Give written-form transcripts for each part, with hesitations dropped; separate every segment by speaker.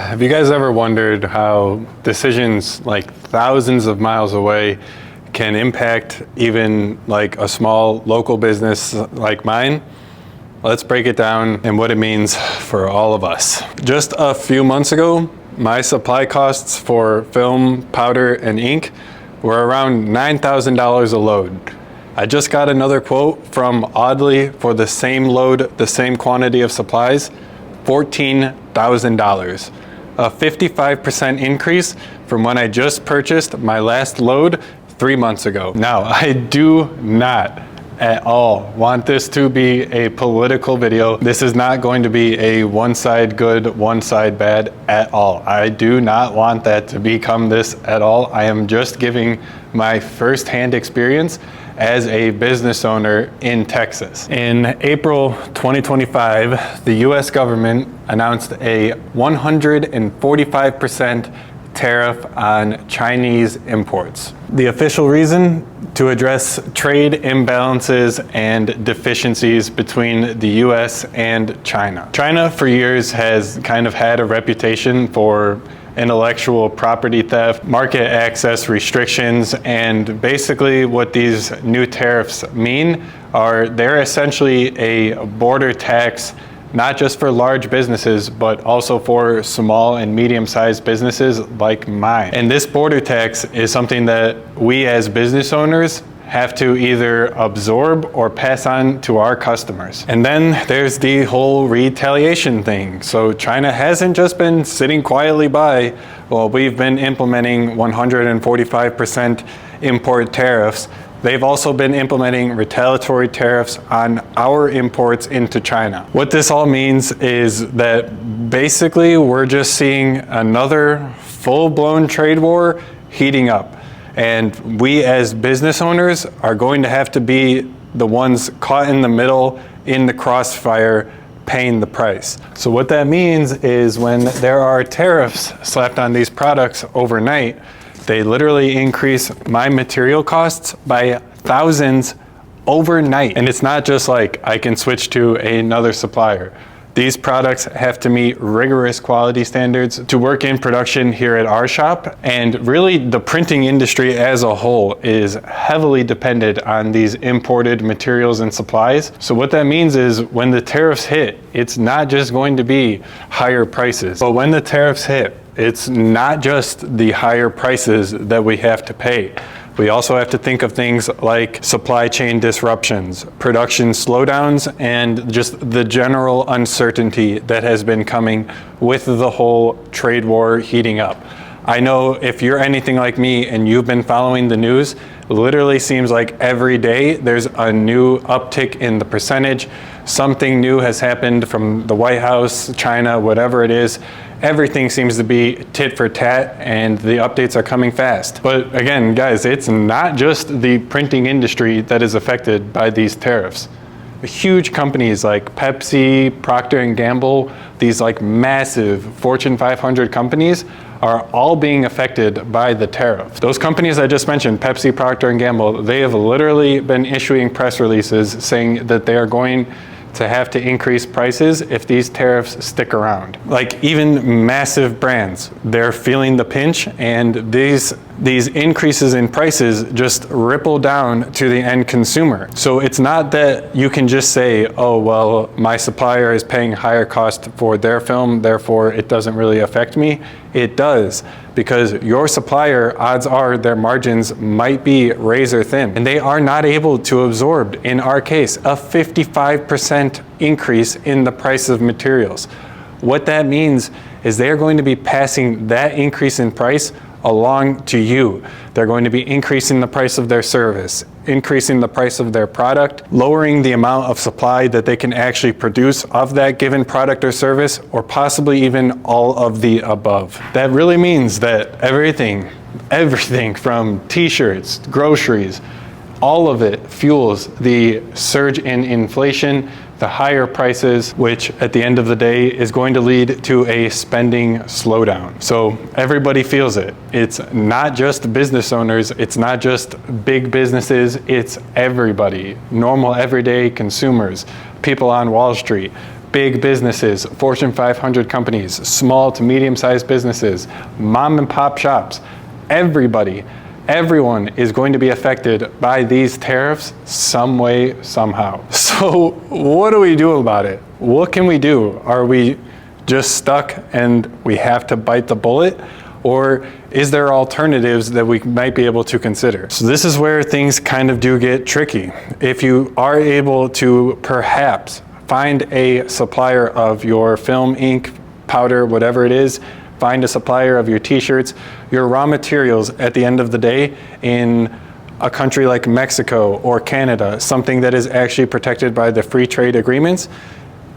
Speaker 1: Have you guys ever wondered how decisions like thousands of miles away can impact even like a small local business like mine? Let's break it down and what it means for all of us. Just a few months ago, my supply costs for film, powder, and ink were around $9,000 a load. I just got another quote from Audley for the same load, the same quantity of supplies, $14,000. A 55% increase from when I just purchased my last load 3 months ago. Now, I do not at all want this to be a political video. This is not going to be a one side good, one side bad at all. I do not want that to become this at all. I am just giving my first-hand experience as a business owner in Texas. In April 2025, the US government announced a 145% tariff on Chinese imports. The official reason? To address trade imbalances and deficiencies between the US and China. China for years has kind of had a reputation for intellectual property theft, market access restrictions, and basically what these new tariffs mean are they're essentially a border tax, not just for large businesses, but also for small and medium-sized businesses like mine. And this border tax is something that we as business owners have to either absorb or pass on to our customers. And then there's the whole retaliation thing. So China hasn't just been sitting quietly by while we've been implementing 145% import tariffs. They've also been implementing retaliatory tariffs on our imports into China. What this all means is that basically we're just seeing another full-blown trade war heating up. And we as business owners are going to have to be the ones caught in the middle in the crossfire paying the price. So what that means is when there are tariffs slapped on these products overnight, they literally increase my material costs by thousands overnight. And it's not just like I can switch to another supplier. These products have to meet rigorous quality standards to work in production here at our shop. And really the printing industry as a whole is heavily dependent on these imported materials and supplies. So what that means is when the tariffs hit, it's not just going to be higher prices. But when the tariffs hit, it's not just the higher prices that we have to pay. We also have to think of things like supply chain disruptions, production slowdowns, and just the general uncertainty that has been coming with the whole trade war heating up. I know if you're anything like me and you've been following the news, it literally seems like every day there's a new uptick in the percentage. Something new has happened from the White House, China, whatever it is. Everything seems to be tit for tat and the updates are coming fast. But again, guys, it's not just the printing industry that is affected by these tariffs. Huge companies like Pepsi, Procter & Gamble, these like massive Fortune 500 companies are all being affected by the tariff. Those companies I just mentioned, Pepsi, Procter & Gamble, they have literally been issuing press releases saying that they are going to have to increase prices if these tariffs stick around. Like even massive brands, they're feeling the pinch, and these increases in prices just ripple down to the end consumer. So it's not that you can just say, oh, well, my supplier is paying higher cost for their film, therefore it doesn't really affect me. It does, because your supplier, odds are their margins might be razor thin, and they are not able to absorb, in our case, a 55% increase in the price of materials. What that means is they are going to be passing that increase in price along to you. They're going to be increasing the price of their service, increasing the price of their product, lowering the amount of supply that they can actually produce of that given product or service, or possibly even all of the above. That really means that everything from t-shirts, groceries, all of it fuels the surge in inflation, the higher prices, which at the end of the day is going to lead to a spending slowdown. So everybody feels it. It's not just business owners, it's not just big businesses, it's everybody. Normal everyday consumers, people on Wall Street, big businesses, Fortune 500 companies, small to medium-sized businesses, mom and pop shops, everyone is going to be affected by these tariffs some way, somehow. So what do we do about it? What can we do? Are we just stuck and we have to bite the bullet? Or is there alternatives that we might be able to consider? So this is where things kind of do get tricky. If you are able to perhaps find a supplier of your film, ink, powder, whatever it is, find a supplier of your t-shirts, your raw materials at the end of the day in a country like Mexico or Canada, something that is actually protected by the free trade agreements.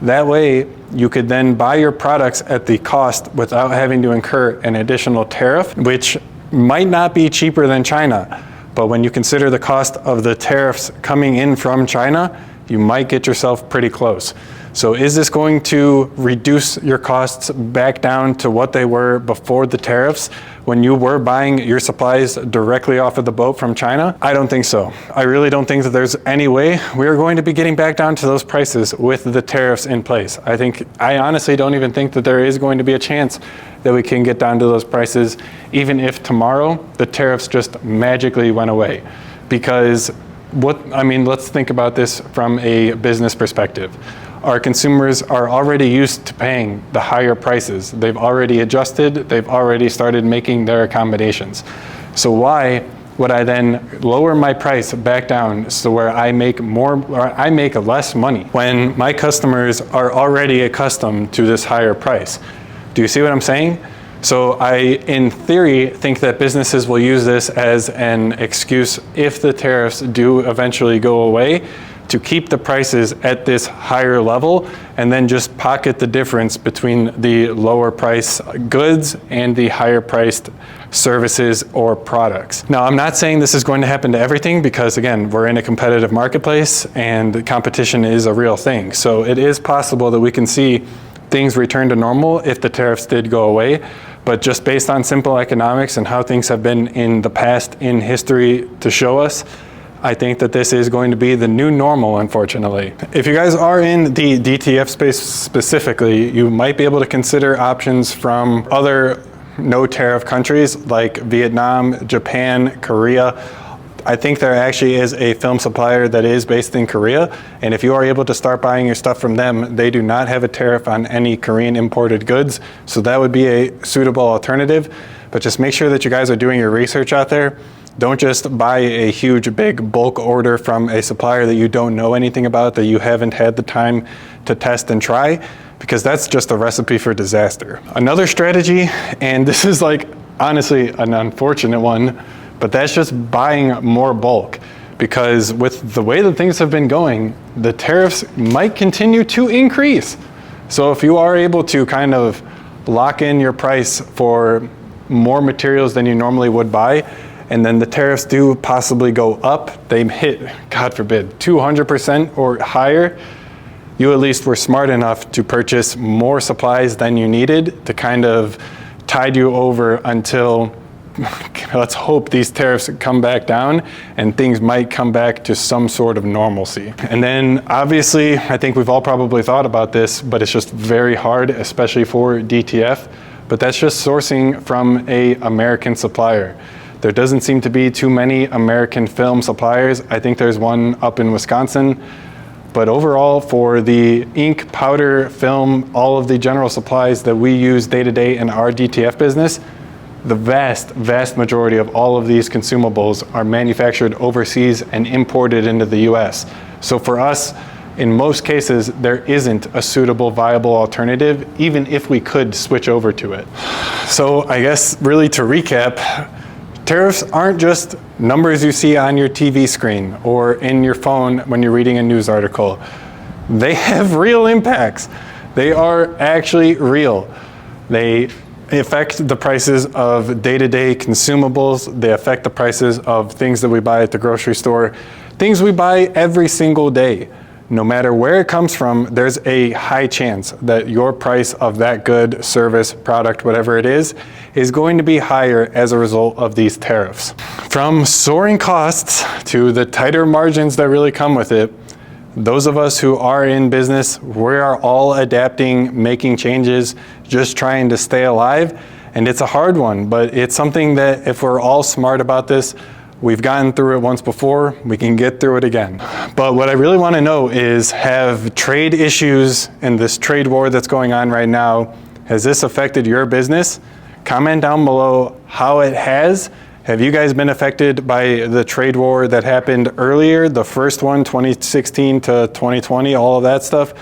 Speaker 1: That way, you could then buy your products at the cost without having to incur an additional tariff, which might not be cheaper than China. But when you consider the cost of the tariffs coming in from China, you might get yourself pretty close. So is this going to reduce your costs back down to what they were before the tariffs when you were buying your supplies directly off of the boat from China? I don't think so. I really don't think that there's any way we are going to be getting back down to those prices with the tariffs in place. I honestly don't even think that there is going to be a chance that we can get down to those prices, even if tomorrow the tariffs just magically went away. Because let's think about this from a business perspective. Our consumers are already used to paying the higher prices. They've already adjusted, they've already started making their accommodations. So why would I then lower my price back down so where I make more, or I make less money when my customers are already accustomed to this higher price? Do you see what I'm saying? So I, in theory, think that businesses will use this as an excuse if the tariffs do eventually go away, to keep the prices at this higher level and then just pocket the difference between the lower price goods and the higher priced services or products. Now, I'm not saying this is going to happen to everything because, again, we're in a competitive marketplace and competition is a real thing. So it is possible that we can see things return to normal if the tariffs did go away. But just based on simple economics and how things have been in the past in history to show us, I think that this is going to be the new normal, unfortunately. If you guys are in the DTF space specifically, you might be able to consider options from other no tariff countries like Vietnam, Japan, Korea. I think there actually is a film supplier that is based in Korea, and if you are able to start buying your stuff from them, they do not have a tariff on any Korean imported goods, so that would be a suitable alternative. But just make sure that you guys are doing your research out there. Don't just buy a huge, big bulk order from a supplier that you don't know anything about, that you haven't had the time to test and try, because that's just a recipe for disaster. Another strategy, and this is honestly an unfortunate one, but that's just buying more bulk. Because with the way that things have been going, the tariffs might continue to increase. So if you are able to kind of lock in your price for more materials than you normally would buy, and then the tariffs do possibly go up, they hit, God forbid, 200% or higher, you at least were smart enough to purchase more supplies than you needed to kind of tide you over until, let's hope these tariffs come back down and things might come back to some sort of normalcy. And then obviously, I think we've all probably thought about this, but it's just very hard, especially for DTF, but that's just sourcing from an American supplier. There doesn't seem to be too many American film suppliers. I think there's one up in Wisconsin. But overall, for the ink, powder, film, all of the general supplies that we use day to day in our DTF business, the vast majority of all of these consumables are manufactured overseas and imported into the US. So for us, in most cases, there isn't a suitable, viable alternative, even if we could switch over to it. So I guess really to recap, tariffs aren't just numbers you see on your TV screen or in your phone when you're reading a news article. They have real impacts. They are actually real. They affect the prices of day-to-day consumables. They affect the prices of things that we buy at the grocery store, things we buy every single day. No matter where it comes from, there's a high chance that your price of that good, service, product, whatever it is going to be higher as a result of these tariffs. From soaring costs to the tighter margins that really come with it, Those of us who are in business, we are all adapting, making changes, just trying to stay alive. And it's a hard one, but it's something that if we're all smart about this, we've gotten through it once before, we can get through it again. But what I really want to know is, have trade issues and this trade war that's going on right now, has this affected your business? Comment down below how it has. Have you guys been affected by the trade war that happened earlier, the first one, 2016 to 2020, all of that stuff?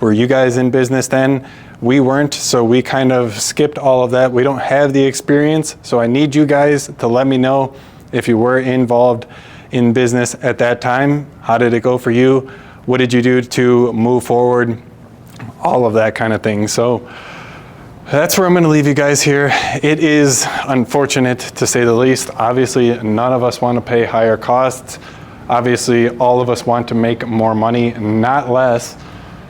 Speaker 1: Were you guys in business then? We weren't, so we kind of skipped all of that. We don't have the experience, so I need you guys to let me know if you were involved in business at that time. How did it go for you? What did you do to move forward? All of that kind of thing. So that's where I'm going to leave you guys here. It is unfortunate, to say the least. Obviously, none of us want to pay higher costs. Obviously, all of us want to make more money, not less.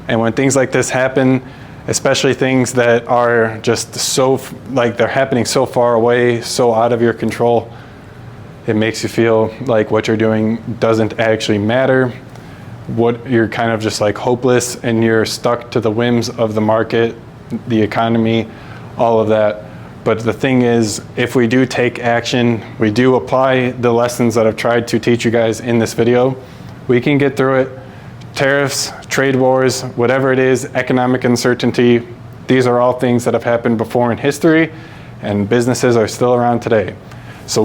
Speaker 1: And when things like this happen, especially things that are just so, like, they're happening so far away, so out of your control, it makes you feel like what you're doing doesn't actually matter. You're kind of just like hopeless, and you're stuck to the whims of the market, the economy, all of that. But the thing is, if we do take action, we do apply the lessons that I've tried to teach you guys in this video, we can get through it. Tariffs, trade wars, whatever it is, economic uncertainty, these are all things that have happened before in history, and businesses are still around today. So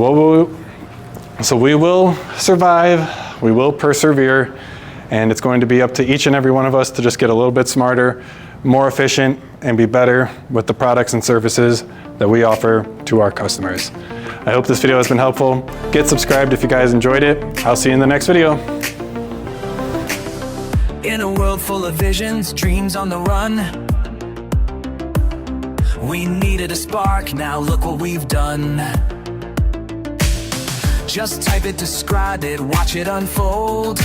Speaker 1: we will survive, we will persevere, and it's going to be up to each and every one of us to just get a little bit smarter, more efficient, and be better with the products and services that we offer to our customers. I hope this video has been helpful. Get subscribed if you guys enjoyed it. I'll see you in the next video.
Speaker 2: In a world full of visions, dreams on the run, we needed a spark, now look what we've done. Just type it, describe it, watch it unfold.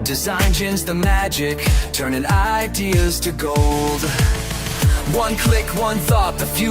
Speaker 2: Design gins the magic, turning ideas to gold. One click, one thought, the future.